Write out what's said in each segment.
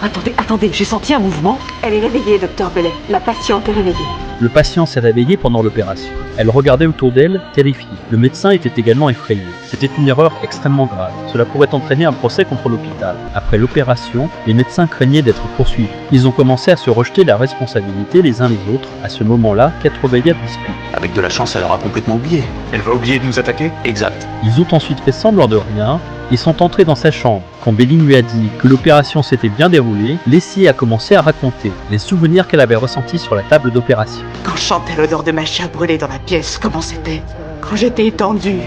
Attendez, j'ai senti un mouvement. Elle est réveillée, docteur Bellet. La patiente est réveillée. Le patient s'est réveillé pendant l'opération. Elle regardait autour d'elle, terrifiée. Le médecin était également effrayé. C'était une erreur extrêmement grave. Cela pourrait entraîner un procès contre l'hôpital. Après l'opération, les médecins craignaient d'être poursuivis. Ils ont commencé à se rejeter la responsabilité les uns les autres. À ce moment-là, 4 veillettes discutent. Avec de la chance, elle aura complètement oublié. Elle va oublier de nous attaquer? Exact. Ils ont ensuite fait semblant de rien. Ils sont entrés dans sa chambre. Quand Béline lui a dit que l'opération s'était bien déroulée, Leslie a commencé à raconter les souvenirs qu'elle avait ressentis sur la table d'opération. Quand je sentais l'odeur de ma chair brûlée dans la pièce, comment c'était? Quand j'étais étendue,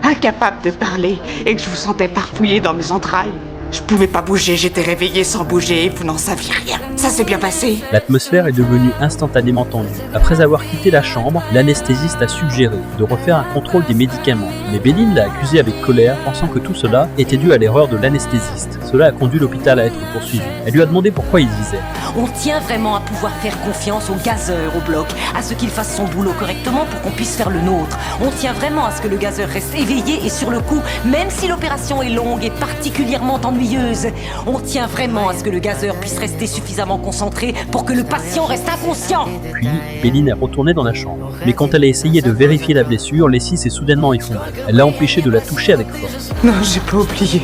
incapable de parler et que je vous sentais farfouiller dans mes entrailles. Je pouvais pas bouger, j'étais réveillée sans bouger et vous n'en saviez rien. Ça s'est bien passé. L'atmosphère est devenue instantanément tendue. Après avoir quitté la chambre, l'anesthésiste a suggéré de refaire un contrôle des médicaments. Mais Béline l'a accusé avec colère, pensant que tout cela était dû à l'erreur de l'anesthésiste. Cela a conduit l'hôpital à être poursuivi. Elle lui a demandé pourquoi il disait « On tient vraiment à pouvoir faire confiance aux gazeurs au bloc, à ce qu'il fasse son boulot correctement pour qu'on puisse faire le nôtre. On tient vraiment à ce que le gazeur reste éveillé et sur le coup, même si l'opération est longue et particulièrement ennuyeuse. On tient vraiment à ce que le gazeur puisse rester suffisamment concentré pour que le patient reste inconscient. » Puis, Béline est retournée dans la chambre. Mais quand elle a essayé de vérifier la blessure, Leslie s'est soudainement effondrée. Elle l'a empêchée de la toucher avec force. Non, j'ai pas oublié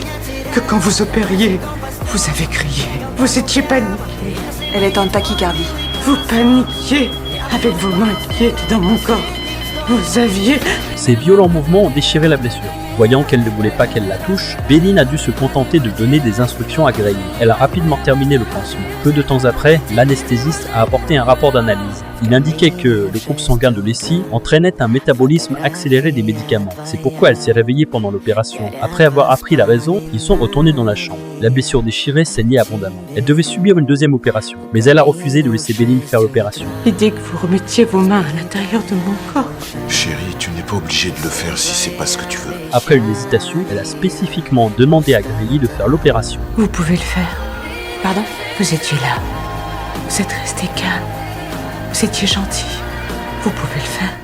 que quand vous opériez, vous avez crié. Vous étiez paniqué. Elle est en tachycardie. Vous paniquiez avec vos mains qui étaient dans mon corps. Vous aviez... Ces violents mouvements ont déchiré la blessure. Voyant qu'elle ne voulait pas qu'elle la touche, Béline a dû se contenter de donner des instructions à Grailly. Elle a rapidement terminé le pansement. Peu de temps après, l'anesthésiste a apporté un rapport d'analyse. Il indiquait que le groupe sanguin de Leslie entraînait un métabolisme accéléré des médicaments. C'est pourquoi elle s'est réveillée pendant l'opération. Après avoir appris la raison, ils sont retournés dans la chambre. La blessure déchirée saignait abondamment. Elle devait subir une deuxième opération, mais elle a refusé de laisser Béline faire l'opération. L'idée que vous remettiez vos mains à l'intérieur de mon corps. Chérie, tu n'es pas obligé de le faire si c'est pas ce que tu veux. Après une hésitation, elle a spécifiquement demandé à Grailly de faire l'opération. Vous pouvez le faire. Pardon? Vous étiez là. Vous êtes resté calme. Vous étiez gentil. Vous pouvez le faire.